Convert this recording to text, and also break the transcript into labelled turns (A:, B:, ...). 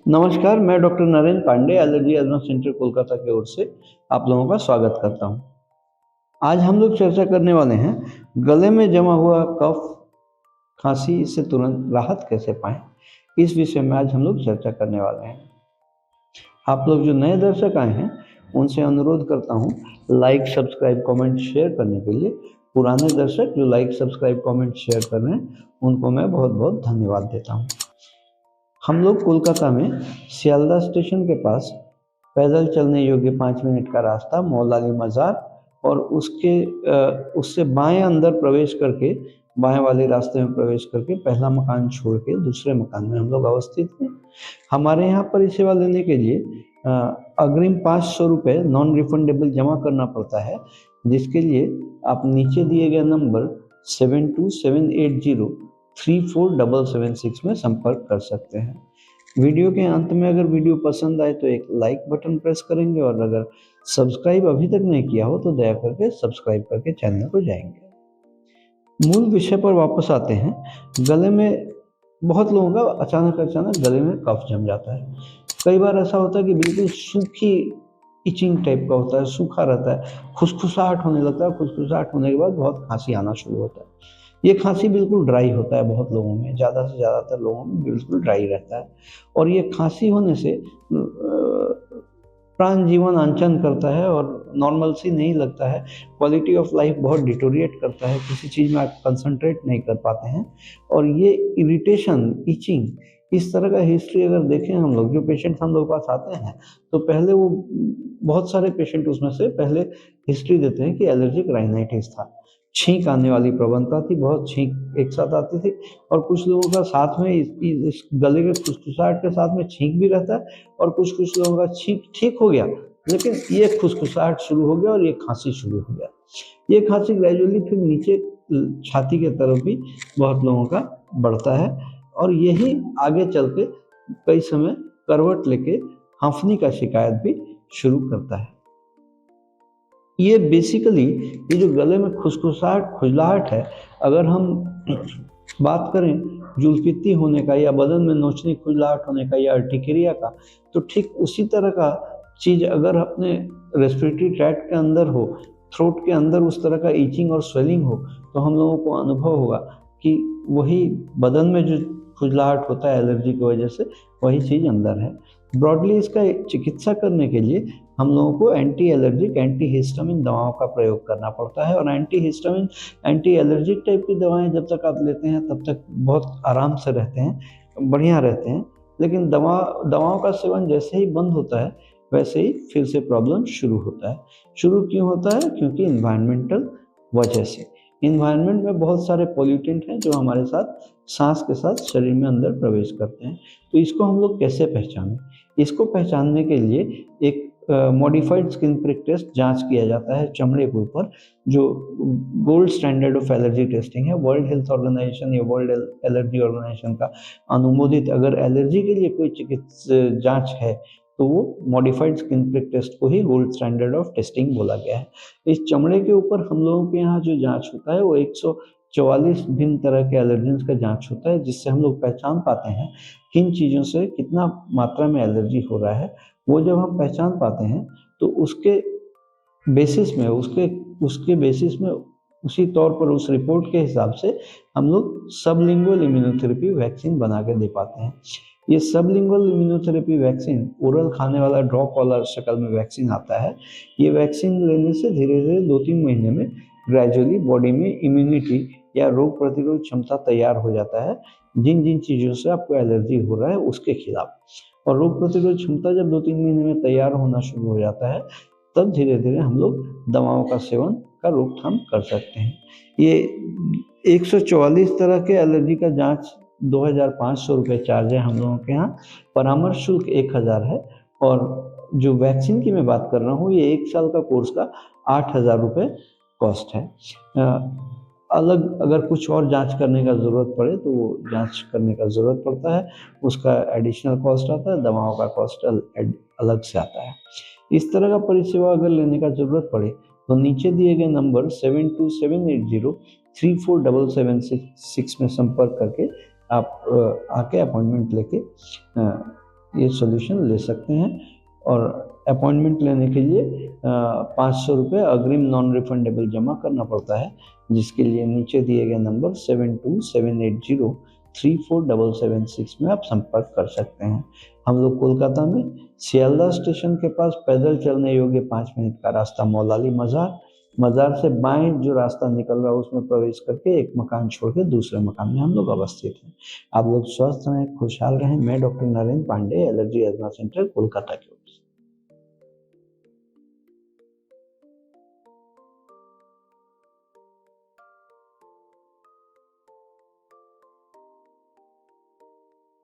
A: नमस्कार, मैं doctor Narendra Pandey allergy asthma centre Kolkata की ओर से आप लोगों का स्वागत करता हूं। आज हम लोग चर्चा करने वाले हैं गले में जमा हुआ कफ, खांसी से तुरंत राहत कैसे पाएं। इस विषय में आज हम लोग चर्चा करने वाले हैं। आप लोग जो नए दर्शक आए हैं उनसे अनुरोध करता हूं लाइक, सब्सक्राइब, कमेंट, शेयर करने के लिए। पुराने दर्शक जो लाइक, सब्सक्राइब, कमेंट, शेयर कर रहे हैं उनको मैं बहुत बहुत धन्यवाद देता हूँ। हम लोग कोलकाता में सियालदह स्टेशन के पास पैदल चलने योग्य 5 मिनट का रास्ता मौलाली मज़ार और उससे बाएं अंदर प्रवेश करके, बाएं वाले रास्ते में प्रवेश करके पहला मकान छोड़ के दूसरे मकान में हम लोग अवस्थित हैं। हमारे यहाँ परिसेवा लेने के लिए अग्रिम 500 रुपये नॉन रिफंडेबल जमा करना पड़ता है, जिसके लिए आप नीचे दिए गए नंबर 7278034776 में संपर्क कर सकते हैं। वीडियो के अंत में अगर वीडियो पसंद आए तो एक लाइक बटन प्रेस करेंगे और अगर सब्सक्राइब अभी तक नहीं किया हो तो दया करके सब्सक्राइब करके चैनल को जाएंगे। मूल विषय पर वापस आते हैं। गले में बहुत लोगों का अचानक गले में कफ जम जाता है। कई बार ऐसा होता है कि बिल्कुल सूखी इचिंग टाइप का होता है, सूखा रहता है, खुसखुसाहट होने लगता है। खुसखुसाहट होने के बाद बहुत खांसी आना शुरू होता है। ये खांसी बिल्कुल ड्राई होता है, बहुत लोगों में, ज़्यादा से ज़्यादातर लोगों में बिल्कुल ड्राई रहता है। और ये खांसी होने से प्राण जीवन अनशन करता है और नॉर्मल सी नहीं लगता है। क्वालिटी ऑफ लाइफ बहुत डिटोरिएट करता है, किसी चीज़ में आप कंसंट्रेट नहीं कर पाते हैं। और ये इरिटेशन, इचिंग, इस तरह का हिस्ट्री अगर देखें हम लोग, जो पेशेंट हम लोग पास आते हैं तो पहले वो बहुत सारे पेशेंट उसमें से पहले हिस्ट्री देते हैं कि एलर्जिक राइनाइटिस था, छींक आने वाली प्रवणता थी, बहुत छींक एक साथ आती थी। और कुछ लोगों का साथ में इस गले के खुसखुसाहट के साथ में छींक भी रहता है और कुछ लोगों का छींक ठीक हो गया लेकिन ये खुसखुसाहट शुरू हो गया और ये खांसी शुरू हो गया। ये खांसी ग्रेजुअली फिर नीचे छाती के तरफ भी बहुत लोगों का बढ़ता है और यही आगे चल के कई समय करवट लेके हांफनी का शिकायत भी शुरू करता है। ये बेसिकली ये जो गले में खुसखुसाहट, खुजलाहट है, अगर हम बात करें जुल्फिती होने का या बदन में नोचनी खुजलाहट होने का या अर्टिकेरिया का, तो ठीक उसी तरह का चीज़ अगर अपने रेस्पिरेटरी ट्रैक्ट के अंदर हो, थ्रोट के अंदर उस तरह का ईचिंग और स्वेलिंग हो, तो हम लोगों को अनुभव होगा कि वही बदन में जो खुजलाहट होता है एलर्जी की वजह से, वही चीज़ अंदर है। ब्रॉडली इसका चिकित्सा करने के लिए हम लोगों को एंटी एलर्जिक, एंटी हिस्टामिन दवाओं का प्रयोग करना पड़ता है। और anti histamine, anti allergic type की दवाएं जब तक आप लेते हैं तब तक बहुत आराम से रहते हैं, बढ़िया रहते हैं। लेकिन दवाओं का सेवन जैसे ही बंद होता है वैसे ही फिर से प्रॉब्लम शुरू होता है। शुरू क्यों होता है? क्योंकि इन्वायरमेंटल वजह से। इन्वायरमेंट में बहुत सारे पॉल्यूटेंट हैं जो हमारे साथ सांस के साथ शरीर में अंदर प्रवेश करते हैं। तो इसको हम लोग कैसे पहचानें? इसको पहचानने के लिए एक मॉडिफाइड स्किन प्रिक टेस्ट जांच किया जाता है चमड़े के ऊपर, जो gold standard of allergy testing है। वर्ल्ड हेल्थ ऑर्गेनाइजेशन या वर्ल्ड एलर्जी ऑर्गेनाइजेशन का अनुमोदित अगर एलर्जी के लिए कोई चिकित्सा जांच है तो वो मॉडिफाइड स्किन प्रिक टेस्ट को ही गोल्ड स्टैंडर्ड ऑफ टेस्टिंग बोला गया है। इस चमड़े के ऊपर हम लोगों के यहाँ जो जांच होता है वो 144 भिन्न तरह के एलर्जेंस का जांच होता है, जिससे हम लोग पहचान पाते हैं किन चीज़ों से कितना मात्रा में एलर्जी हो रहा है। वो जब हम पहचान पाते हैं तो उसके बेसिस में उसी तौर पर उस रिपोर्ट के हिसाब से हम लोग सबलिंगुअल इम्यूनोथेरेपी वैक्सीन बना के दे पाते हैं। ये सबलिंगुअल इम्यूनोथेरेपी वैक्सीन ओरल खाने वाला ड्रॉप वाला शक्ल में वैक्सीन आता है। ये वैक्सीन लेने से धीरे धीरे 2-3 महीने में ग्रेजुअली बॉडी में इम्यूनिटी या रोग प्रतिरोध क्षमता तैयार हो जाता है जिन जिन चीज़ों से आपको एलर्जी हो रहा है उसके खिलाफ। और रोग प्रतिरोध क्षमता जब 2-3 महीने में तैयार होना शुरू हो जाता है तब धीरे धीरे हम लोग दवाओं का सेवन का रोकथाम कर सकते हैं। ये 144 तरह के एलर्जी का जांच 2500 रुपये चार्ज है हम लोगों के यहाँ। परामर्श शुल्क 1000 है और जो वैक्सीन की मैं बात कर रहा हूँ ये 1 साल का कोर्स का 8000 रुपये कॉस्ट है। अलग अगर कुछ और जांच करने का ज़रूरत पड़े तो वो जांच करने का ज़रूरत पड़ता है, उसका एडिशनल कॉस्ट आता है, दवाओं का कॉस्ट अलग से आता है। इस तरह का परिसेवा अगर लेने का ज़रूरत पड़े तो नीचे दिए गए नंबर 7278034776 में संपर्क करके आप आके अपॉइंटमेंट लेके ये सोल्यूशन ले सकते हैं। और अपॉइंटमेंट लेने के लिए 500 रुपये अग्रिम नॉन रिफंडेबल जमा करना पड़ता है, जिसके लिए नीचे दिए गए नंबर 7278034776 में आप संपर्क कर सकते हैं। हम लोग कोलकाता में सियालदह स्टेशन के पास पैदल चलने योग्य 5 मिनट का रास्ता मौलाली मज़ार से बाएं जो रास्ता निकल रहा है उसमें प्रवेश करके एक मकान छोड़ के दूसरे मकान में हम लोग अवस्थित हैं। आप लोग स्वस्थ रहें, खुशहाल रहें। मैं doctor Narendra Pandey, allergy asthma centre, Kolkata की ओर से।